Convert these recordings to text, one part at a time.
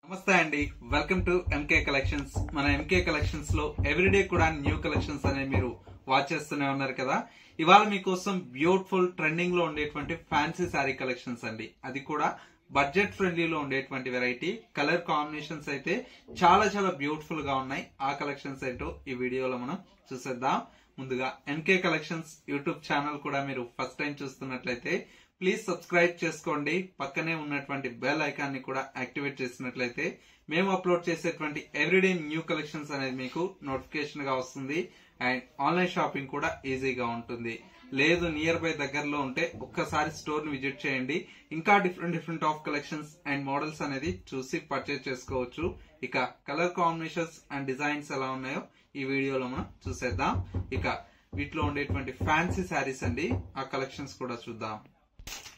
నమస్తే అండి, welcome to MK collections. మన ఎంకే కలెక్షన్స్ లో ఎవ్రీడే కూడా న్యూ కలెక్షన్స్ అనేవి మీరు వాచ్ చేస్తూనే ఉన్నారు కదా. ఇవాళ మీకోసం బ్యూటిఫుల్ ట్రెండింగ్ లో ఉండేటువంటి ఫ్యాన్సీ శారీ కలెక్షన్స్ అండి. అది కూడా బడ్జెట్ ఫ్రెండ్లీలో ఉండేటువంటి వెరైటీ కలర్ కాంబినేషన్స్ అయితే చాలా చాలా బ్యూటిఫుల్ గా ఉన్నాయి. ఆ కలెక్షన్స్ ఏంటో ఈ వీడియోలో మనం చూసేద్దాం. ముందుగా ఎంకే కలెక్షన్స్ యూట్యూబ్ ఛానల్ కూడా మీరు ఫస్ట్ టైం చూస్తున్నట్లయితే ప్లీజ్ సబ్స్క్రైబ్ చేసుకోండి. పక్కనే ఉన్నటువంటి బెల్ ఐకాన్ ని కూడా యాక్టివేట్ చేసినట్లయితే మేము అప్లోడ్ చేసేటువంటి ఎవ్రీడే న్యూ కలెక్షన్స్ అనేది మీకు నోటిఫికేషన్ గా వస్తుంది. అండ్ ఆన్లైన్ షాపింగ్ కూడా ఈజీగా ఉంటుంది. లేదు నియర్ బై దగ్గరలో ఉంటే ఒక్కసారి స్టోర్ ని విజిట్ చేయండి. ఇంకా different of collections and models అనేది చూసి పర్చేజ్ చేసుకోవచ్చు. ఇక కలర్ కాంబినేషన్స్ అండ్ డిజైన్స్ ఎలా ఉన్నాయో ఈ వీడియోలో మనం చూసేద్దాం. ఇక వీటిలో ఉండేటువంటి ఫ్యాన్సీ శారీస్ అండి, ఆ కలెక్షన్స్ కూడా చూద్దాం.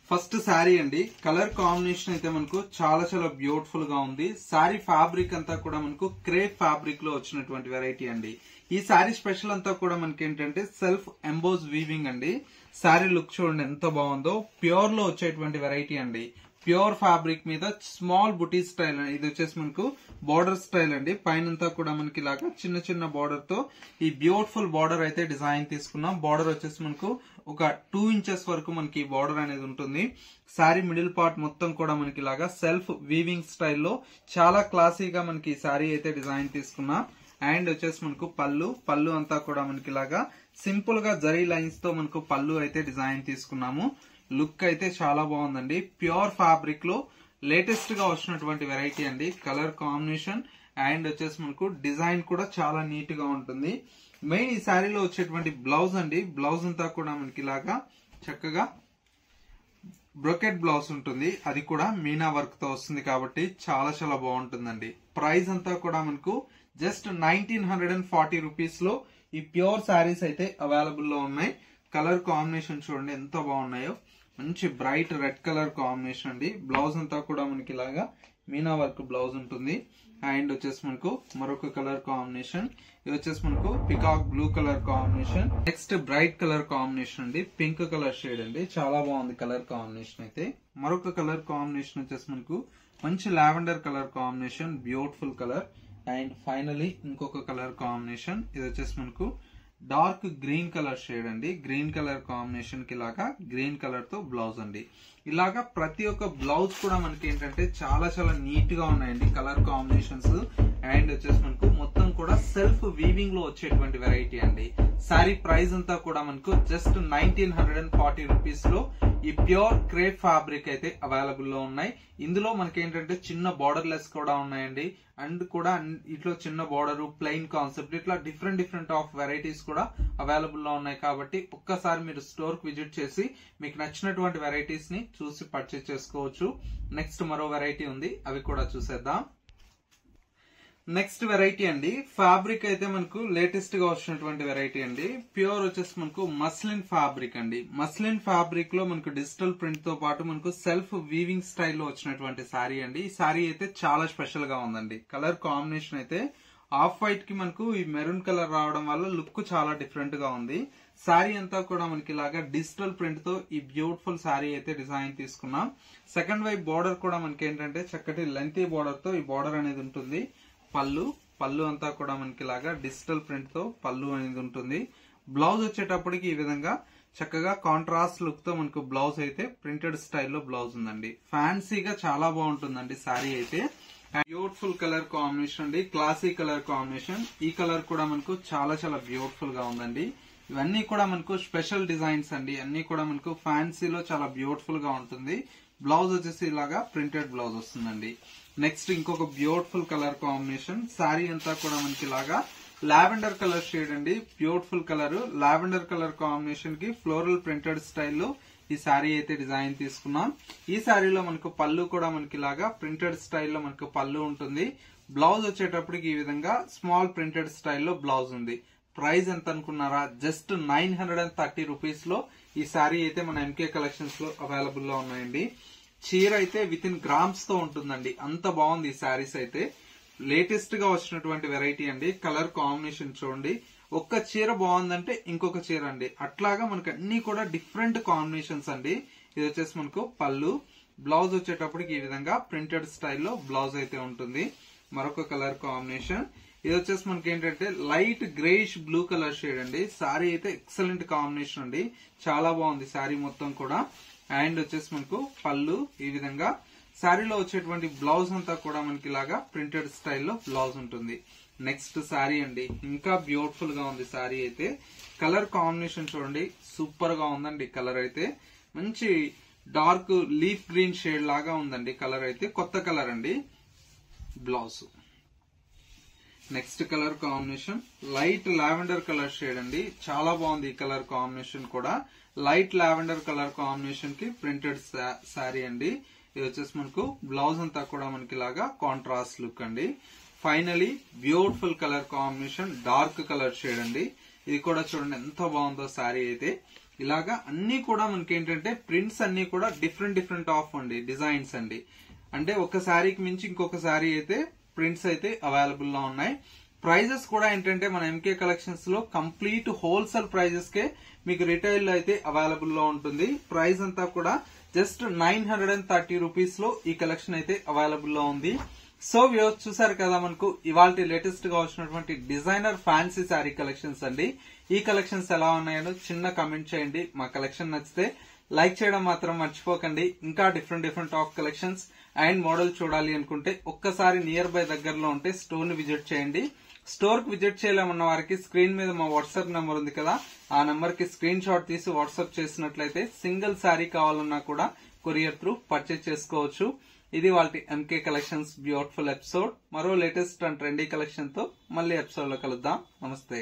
ఫస్ట్ శారీ అండి, కలర్ కాంబినేషన్ అయితే మనకు చాలా చాలా బ్యూటిఫుల్ గా ఉంది. శారీ ఫ్యాబ్రిక్ అంతా కూడా మనకు క్రేప్ ఫ్యాబ్రిక్ లో వచ్చినటువంటి వెరైటీ అండి. ఈ శారీ స్పెషల్ అంతా కూడా మనకి ఏంటంటే సెల్ఫ్ ఎంబోజ్ వీవింగ్ అండి. శారీ లుక్ చూడండి ఎంత బాగుందో. ప్యూర్ లో వచ్చేటువంటి వెరైటీ అండి. ప్యూర్ ఫ్యాబ్రిక్ మీద స్మాల్ బుటీ స్టైల్, ఇది వచ్చేసి మనకు బార్డర్ స్టైల్ అండి. పైనంతా కూడా మనకి ఇలాగా చిన్న చిన్న బార్డర్ తో ఈ బ్యూటిఫుల్ బార్డర్ అయితే డిజైన్ తీసుకున్నాం. బార్డర్ వచ్చేసి మనకు ఒక 2 ఇంచెస్ వరకు మనకి బార్డర్ అనేది ఉంటుంది. శారీ మిడిల్ పార్ట్ మొత్తం కూడా మనకి ఇలాగా సెల్ఫ్ వీవింగ్ స్టైల్లో చాలా క్లాసీగా మనకి శారీ అయితే డిజైన్ తీసుకున్నాం. అండ్ వచ్చేసి మనకు పళ్ళు అంతా కూడా మనకి ఇలాగా సింపుల్ గా జరీ లైన్స్ తో మనకు పళ్ళు అయితే డిజైన్ తీసుకున్నాము. లుక్ అయితే చాలా బాగుందండి. ప్యూర్ ఫ్యాబ్రిక్ లో లేటెస్ట్ గా వచ్చినటువంటి వెరైటీ అండి. కలర్ కాంబినేషన్ అండ్ వచ్చేసి మనకు డిజైన్ కూడా చాలా నీట్ గా ఉంటుంది. మెయిన్ ఈ శారీలో వచ్చేటువంటి బ్లౌజ్ అండి. బ్లౌజ్ అంతా కూడా మనకి ఇలాగా చక్కగా బ్రొకెట్ బ్లౌజ్ ఉంటుంది. అది కూడా మీనా వర్క్ తో వస్తుంది కాబట్టి చాలా చాలా బాగుంటుందండి. ప్రైస్ అంతా కూడా మనకు జస్ట్ 1940 రూపీస్ లో ఈ ప్యూర్ శారీస్ అయితే అవైలబుల్ లో ఉన్నాయి. కలర్ కాంబినేషన్ చూడండి ఎంత బాగున్నాయో. మంచి బ్రైట్ రెడ్ కలర్ కాంబినేషన్ అండి. బ్లౌజ్ అంతా కూడా మనకి ఇలాగా మీనా వర్క్ బ్లౌజ్ ఉంటుంది. అండ్ వచ్చేసి మనకు మరొక కలర్ కాంబినేషన్, ఇది వచ్చేసి మనకు peacock blue colour combination. Next bright colour combination అండి, పింక్ కలర్ షేడ్ అండి. చాలా బాగుంది కలర్ కాంబినేషన్ అయితే. మరొక కలర్ కాంబినేషన్ వచ్చేసి మనకు మంచి lavender colour combination, beautiful colour. And finally ఇంకొక కలర్ కాంబినేషన్, ఇది వచ్చేసి మనకు డార్క్ గ్రీన్ కలర్ షేడ్ అండి. గ్రీన్ కలర్ కాంబినేషన్ కి ఇలాగా గ్రీన్ కలర్ తో బ్లౌజ్ అండి. ఇలాగా ప్రతి ఒక్క బ్లౌజ్ కూడా మనకి ఏంటంటే చాలా చాలా నీట్ గా ఉన్నాయండి కలర్ కాంబినేషన్స్. అండ్ వచ్చేసి మనకు మొత్తం కూడా సెల్ఫ్ వీవింగ్ లో వచ్చేటువంటి వెరైటీ అండి. శారీ ప్రైస్ అంతా కూడా మనకు జస్ట్ 1940 రూపీస్ లో ఈ ప్యూర్ క్రేప్ ఫ్యాబ్రిక్ అయితే అవైలబుల్ లో ఉన్నాయి. ఇందులో మనకి ఏంటంటే చిన్న బార్డర్ లెస్ కూడా ఉన్నాయండి. అండ్ కూడా ఇట్లా చిన్న బార్డర్, ప్లెయిన్ కాన్సెప్ట్, ఇట్లా డిఫరెంట్ ఆఫ్ వెరైటీస్ కూడా అవైలబుల్ లో ఉన్నాయి. కాబట్టి ఒక్కసారి మీరు స్టోర్ కి విజిట్ చేసి మీకు నచ్చినటువంటి వెరైటీస్ ని చూసి పర్చేస్ చేసుకోవచ్చు. నెక్స్ట్ మరో వెరైటీ ఉంది, అవి కూడా చూసేద్దాం. నెక్స్ట్ వెరైటీ అండి, ఫ్యాబ్రిక్ అయితే మనకు లేటెస్ట్ గా వచ్చినటువంటి వెరైటీ అండి. ప్యూర్ వచ్చేసి మనకు మస్లిన్ ఫ్యాబ్రిక్ అండి. మస్లిన్ ఫ్యాబ్రిక్ లో మనకు డిజిటల్ ప్రింట్ తో పాటు మనకు సెల్ఫ్ వీవింగ్ స్టైల్లో వచ్చినటువంటి శారీ అండి. ఈ శారీ అయితే చాలా స్పెషల్ గా ఉందండి. కలర్ కాంబినేషన్ అయితే ఆఫ్ వైట్ కి మనకు ఈ మెరూన్ కలర్ రావడం వల్ల లుక్ చాలా డిఫరెంట్ గా ఉంది. శారీ అంతా కూడా మనకి ఇలాగా డిజిటల్ ప్రింట్ తో ఈ బ్యూటిఫుల్ శారీ అయితే డిజైన్ తీసుకున్నాం. సెకండ్ వైపు బార్డర్ కూడా మనకి ఏంటంటే చక్కటి లెంతీ బార్డర్ తో ఈ బార్డర్ అనేది ఉంటుంది. పళ్ళు అంతా కూడా మనకి ఇలాగా డిజిటల్ ప్రింట్ తో పళ్ళు అనేది ఉంటుంది. బ్లౌజ్ వచ్చేటప్పటికి ఈ విధంగా చక్కగా కాంట్రాస్ట్ లుక్ తో మనకు బ్లౌజ్ అయితే ప్రింటెడ్ స్టైల్లో బ్లౌజ్ ఉందండి. ఫ్యాన్సీగా చాలా బాగుంటుందండి శారీ అయితే. బ్యూటిఫుల్ కలర్ కాంబినేషన్ అండి, క్లాసీ కలర్ కాంబినేషన్. ఈ కలర్ కూడా మనకు చాలా చాలా బ్యూటిఫుల్ గా ఉందండి. ఇవన్నీ కూడా మనకు స్పెషల్ డిజైన్స్ అండి. అన్ని కూడా మనకు ఫ్యాన్సీలో చాలా బ్యూటిఫుల్ గా ఉంటుంది. బ్లౌజ్ వచ్చేసి ఇలాగా ప్రింటెడ్ బ్లౌజ్ వస్తుందండి. నెక్స్ట్ ఇంకొక బ్యూటిఫుల్ కలర్ కాంబినేషన్. శారీ అంతా కూడా మనకి ఇలాగా లావెండర్ కలర్ షేడ్ అండి. Beautiful colour, lavender colour combination కి ఫ్లోరల్ ప్రింటెడ్ స్టైల్లో ఈ శారీ అయితే డిజైన్ తీసుకున్నాం. ఈ శారీలో మనకు పళ్ళు కూడా మనకి ఇలాగా ప్రింటెడ్ స్టైల్లో మనకు పళ్ళు ఉంటుంది. బ్లౌజ్ వచ్చేటప్పటికి ఈ విధంగా స్మాల్ ప్రింటెడ్ స్టైల్లో బ్లౌజ్ ఉంది. ప్రైస్ ఎంత అనుకున్నారా? జస్ట్ 930 రూపీస్ లో ఈ శారీ అయితే మన ఎంకే కలెక్షన్స్ లో అవైలబుల్ లో ఉన్నాయండి. చీర అయితే విత్ ఇన్ గ్రామ్స్ తో ఉంటుందండి. అంత బాగుంది ఈ శారీస్ అయితే. లేటెస్ట్ గా వచ్చినటువంటి వెరైటీ అండి. కలర్ కాంబినేషన్ చూడండి, ఒక్క చీర బాగుందంటే ఇంకొక చీర అండి. అట్లాగా మనకు అన్ని కూడా డిఫరెంట్ కాంబినేషన్స్ అండి. ఇది వచ్చేసి మనకు పళ్ళు, బ్లౌజ్ వచ్చేటప్పటికి ఈ విధంగా ప్రింటెడ్ స్టైల్లో బ్లౌజ్ అయితే ఉంటుంది. మరొక కలర్ కాంబినేషన్ ఇది వచ్చేసి మనకి ఏంటంటే light greyish blue colour shade అండి. సారీ అయితే ఎక్సలెంట్ కాంబినేషన్ అండి, చాలా బాగుంది సారీ మొత్తం కూడా. అండ్ వచ్చేసి మనకు పళ్ళు ఈ విధంగా, శారీలో వచ్చేటువంటి బ్లౌజ్ అంతా కూడా మనకి ఇలాగా ప్రింటెడ్ స్టైల్లో బ్లౌజ్ ఉంటుంది. నెక్స్ట్ శారీ అండి, ఇంకా బ్యూటిఫుల్ గా ఉంది శారీ అయితే. కలర్ కాంబినేషన్ చూడండి, సూపర్ గా ఉందండి. కలర్ అయితే మంచి డార్క్ లీఫ్ గ్రీన్ షేడ్ లాగా ఉందండి. కలర్ అయితే కొత్త కలర్ అండి. Blouse next colour combination light lavender colour shade అండి, చాలా బాగుంది ఈ కలర్ కాంబినేషన్ కూడా. లైట్ లావెండర్ కలర్ కాంబినేషన్ కి ప్రింటెడ్ శారీ అండి. ఇది వచ్చేసి మనకు బ్లౌజ్ అంతా కూడా మనకి ఇలాగా కాంట్రాస్ట్ లుక్ అండి. Finally beautiful colour combination dark colour shade అండి. ఇది కూడా చూడండి ఎంత బాగుందో శారీ అయితే. ఇలాగా అన్ని కూడా మనకి ఏంటంటే ప్రింట్స్ అన్ని కూడా డిఫరెంట్ ఆఫ్ అండి, డిజైన్స్ అండి. అంటే ఒక శారీకి మించి ఇంకొక శారీ అయితే ప్రింట్స్ అయితే అవైలబుల్ లో ఉన్నాయి. ప్రైజెస్ కూడా ఏంటంటే మన ఎంకే కలెక్షన్స్ లో కంప్లీట్ హోల్సేల్ ప్రైజెస్ కే మీకు రిటైల్ లో అయితే అవైలబుల్ లో ఉంటుంది. ప్రైస్ అంతా కూడా జస్ట్ 930 రూపీస్ లో ఈ కలెక్షన్ అయితే అవైలబుల్ లో ఉంది. సో వ్యూవర్స్ చూసారు కదా, మనకు ఇవాళ లేటెస్ట్ గా వచ్చినటువంటి డిజైనర్ ఫ్యాన్సీ శారీ కలెక్షన్స్ అండి. ఈ కలెక్షన్స్ ఎలా ఉన్నాయో చిన్న కమెంట్ చేయండి. మా కలెక్షన్ నచ్చితే లైక్ చేయడం మాత్రం మర్చిపోకండి. ఇంకా different of collections and model చూడాలి అనుకుంటే ఒక్కసారి నియర్ బై దగ్గరలో ఉంటే స్టోర్ ని విజిట్ చేయండి. స్టోర్ కి విజిట్ చేయలేమన్న వారికి స్క్రీన్ మీద మా వాట్సాప్ నెంబర్ ఉంది కదా, ఆ నెంబర్ కి స్క్రీన్ షాట్ తీసి వాట్సాప్ చేసినట్లయితే సింగిల్ శారీ కావాలన్నా కూడా కొరియర్ త్రూ పర్చేజ్ చేసుకోవచ్చు. ఇది వాళ్ళ ఎంకే కలెక్షన్స్ బ్యూటిఫుల్ ఎపిసోడ్. మరో లేటెస్ట్ అండ్ ట్రెండీ కలెక్షన్ తో మళ్ళీ ఎపిసోడ్ లో కలుద్దాం. నమస్తే.